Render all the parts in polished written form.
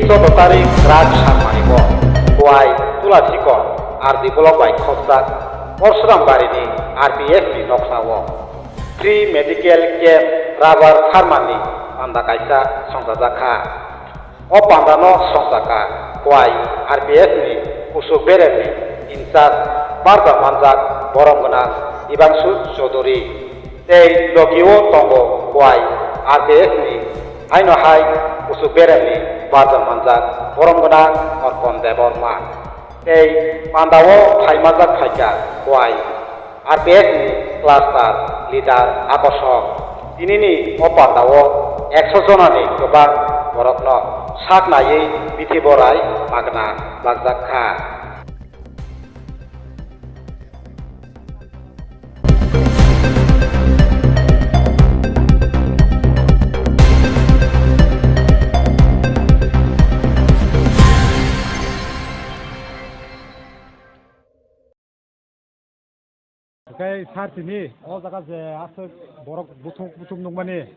14 tarik Raj Sarmanibo Kuai Tulasikon Ardi Blok Bai Khopsak Porsuram Barini RPS ni Noksawo Free Medical Camp Rabar Farmani Panda Kaisa Songsajaka O Pandano Songsaka Kuai RPS ni Usuk Bereni Insat Barga Manjak Boromgana Ibangsu Chodori Tei Logiwo Tongo Kuai RPS ni Aino Hai Usuk Bereni Barga Manjak Boromgana Orkon Deborma Tei Pandawo Haimajak Haika Kuai RPS ni Cluster Leader Akosok Dinini O Pandawo 100 jonani Gobang Borokno Saknai Bithiborai Magna Bagjaka Kai sartini o jaga je asuk borok butum nungmani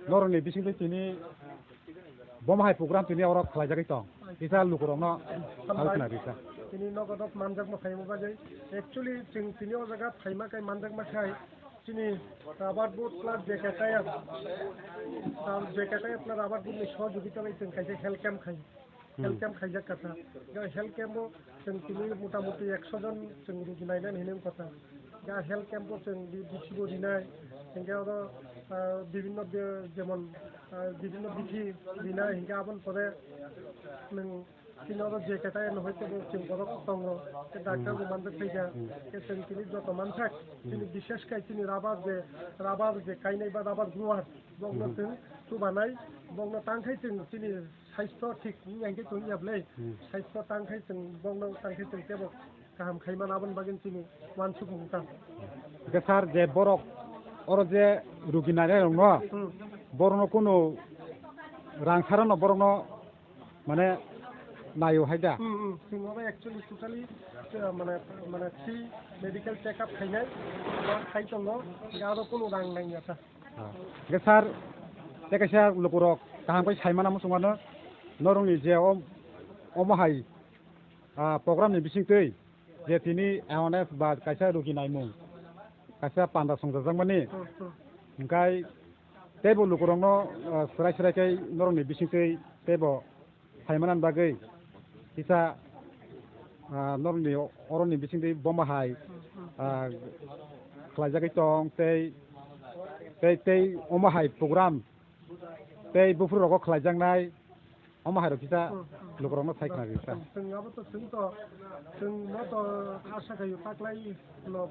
noroni bisingde tini bomhai program tini orok khlaijagai tong isa lukurongno alkna risa tini nogodok manjak ma khaimo bajai actually tini o jaga phaima kai manjak ma khai tini rabar board plus jekataya apna rabar board ni সহযোগিতা bai tini kaise health camp khai health camp khaijak katha health camp o tini মোটামুটি 100 জন রোগী নাইলেন হিনেম কথা যা health ক্যাম্পও বিছিব দিনাই হিংকে বিভিন্ন যেমন বিভিন্ন বিধি দিনাই হিংকে আপন পরে তিনি যে কেটায় হইতে চিন বড় সঙ্গ ডাক্তার মানতে থেকে তিনি যত মান থাক তিনি বিশেষ কাই তিনি রাবার যে কাইনাই বা রাবার গুয়ার বগ্ন তু বানাই বগ্ন টাংখাই তিনি স্বাস্থ্য ঠিক ইয়াঙ্কে তুমি যাবলে স্বাস্থ্য টাংখাই বগ্ন টাংখাই কেবল কাহাম খাইমান আবন বাগিন তিনি ওয়ান সুকুমতা স্যার যে বরক ওর যে রুগী নাইলে ন বরনো কোনো রাংসারন বরনো মানে নাইও হাইদা সিংহবা एक्चुअली টোটালি মানে ফ্রি মেডিকেল চেকআপ খাইনাই বা খাইতঙ্গ গারো কোনো রাং নাই আতা স্যার তেকাইসা লুকুরক কাহামkai সাইমানা মুসুমাनो নরংনি যে অমহাই প্রোগ্রামনি বিসিংতै যে তিনি অ্যাওয়ারনেস বা কাইসা রুগী নাইমু কাইসা পান্ডা সংजाजोंमानि ओंखाय तेबो लुकुरंनो सराय नरंनि बिसिंतै तेबो साइमानान बागै किसा नरंनि अरननि बिसिंतै बमाहाय खलायजागै दं तै अमाहाय प्रग्राम तै बुफुरगो खलायजांनाय अमाहाय किसा लुकुरंनो साइखना किसा जोंआबोथ' जोंथ' आशा गायो ताकलाय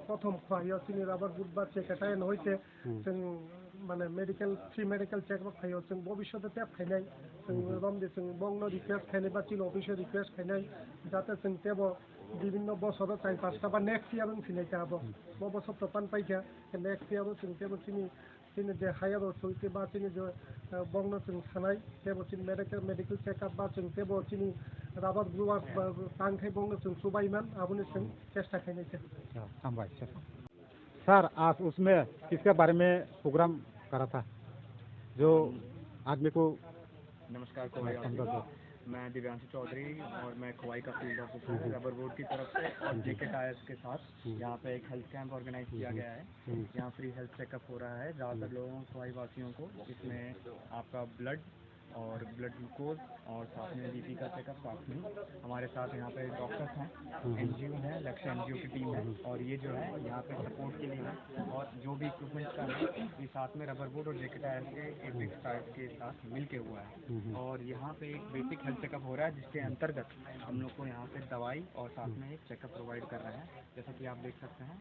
प्रथम खहायाव तिनि राबार बुट बा चेकटाय नहयते जों মানে মেডিকেল ফ্রি মেডিকেল চেকআপ খাইও जों ভবিষ্যতে ট্যাপ খাইনাই जों রমদে जों বংন রিকোয়েস্ট খাইনাই বা চিল অফিসে রিকোয়েস্ট খাইনাই যাতে जों তেব বিভিন্ন বছর চাই পাঁচটা বা নেক্সট ইয়ার ফিনাইতে হবো বছর তো পান পাইকা নেক্সট ইয়ারও जों তেব তিনি যে হায়ার চলতে বা তিনি যে বংন जों থানাই তেব তিনি মেডিকেল চেকআপ বা जों তেব তিনি রাবার গ্রুয়ার টাংখাই बंग जों सुबाइमान आबुनि जों चेष्टा खाइनाय सर आज उसमें किसके बारे में प्रोग्राम करा था जो आदमी को नमस्कार मैं दिव्यांशु चौधरी और मैं खोवाई का फील्ड ऑफिसर रबर बोर्ड की तरफ से और जेके टायर्स के साथ यहाँ पे एक हेल्थ कैंप ऑर्गेनाइज किया गया है। यहाँ फ्री हेल्थ चेकअप हो रहा है ज़्यादातर लोगों खोवाई वासियों को। इसमें आपका ब्लड और ब्लड ग्लूकोज और साथ में बीपी का चेकअप साथ में हमारे साथ यहाँ पे डॉक्टर्स हैं, एनजीओ है, लक्ष्य एनजीओ की टीम है और ये जो है यहाँ पे सपोर्ट के लिए है और जो भी इक्विपमेंट्स का है ये साथ में रबर बोर्ड और जेके टायर के एपिक्स टायर के साथ मिल के हुआ है। और यहाँ पे एक बेसिक हेल्थ चेकअप हो रहा है जिसके अंतर्गत हम लोग को यहाँ पे दवाई और साथ में एक चेकअप प्रोवाइड कर रहे हैं। जैसा कि आप देख सकते हैं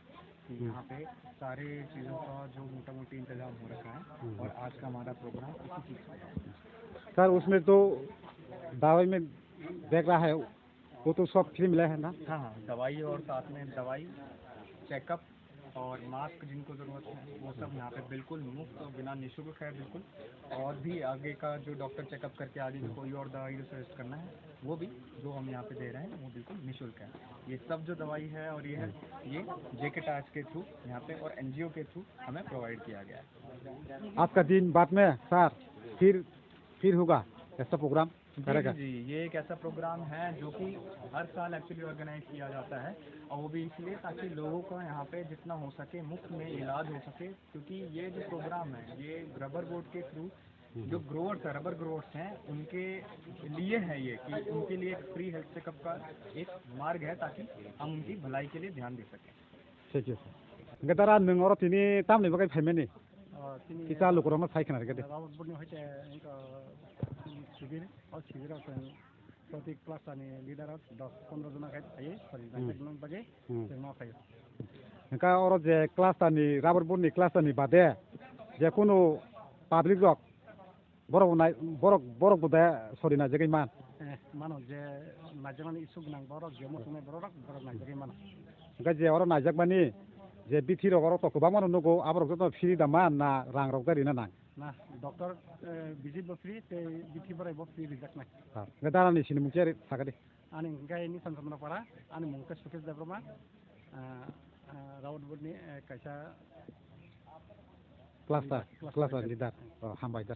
कि यहाँ पे सारे चीज़ों का जो मोटा मोटी इंतजाम हो रखा है और आज का हमारा प्रोग्राम इसी चीज़ का है। सर उसमें तो दवाई में देख रहा है वो तो सब फ्री मिला है ना? हाँ, दवाई और साथ में दवाई चेकअप और मास्क जिनको ज़रूरत है वो सब यहाँ पे बिल्कुल मुफ्त और बिना निःशुल्क है बिल्कुल। और भी आगे का जो डॉक्टर चेकअप करके आगे जो कोई और दवाई सजेस्ट करना है वो भी जो हम यहाँ पे दे रहे हैं वो बिल्कुल निःशुल्क है। ये सब जो दवाई है और ये जेके टायर्स के थ्रू यहाँ पे और एनजीओ के थ्रू हमें प्रोवाइड किया गया है। आज का दिन बाद में सर फिर होगा ऐसा प्रोग्राम करेगा जी ये एक ऐसा प्रोग्राम है जो कि हर साल एक्चुअली ऑर्गेनाइज किया जाता है और वो भी इसलिए ताकि लोगों का यहाँ पे जितना हो सके मुफ्त में इलाज हो सके, क्योंकि ये जो प्रोग्राम है ये रबर बोर्ड के थ्रू जो ग्रोवर्स है, रबर ग्रोवर्स हैं, उनके लिए है ये कि उनके लिए फ्री हेल्थ चेकअप का एक मार्ग है ताकि हम उनकी भलाई के लिए ध्यान दे सकें। ठीक है ओमफ्राय दारा नों अर तिनि तामनि बागै फाइमेनि किसा लुकुरावनो फाइखोना गदे रावत बोर्डनि हयते शिबिर और शिबिर प्रति क्लासनि लिडार 10-15 जना थायो फरिनायनि बागै जों मावखायो नोंका अर जे क्लासटानि राबर बोर्डनि क्लासटानि बादे जेखुनु पाब्लिक रक बरक बुदा सरि नाजागै मान मानो जे नाजामानि इसु गोनां बरक जे मोसुनाय बरक नाजागै मानो ओमफ्राय जे अर नाजागबानि जे बिथि रक अर गोबां मानो नगौ आबरक तो फ्रि दामा ना रां रक दारि ना ना डॉक्टर विजिट बो फ्री ते बिथि बराय बो फ्री रिजाक्ट नाय ओमफ्राय दारानि सिनि मुंसे थागदे आनि गायनि संक्रमण पारा आनि मुंके सुकेश देब्रमा रावत बोर्डनि कायसा क्लास लिडार हामबाय दा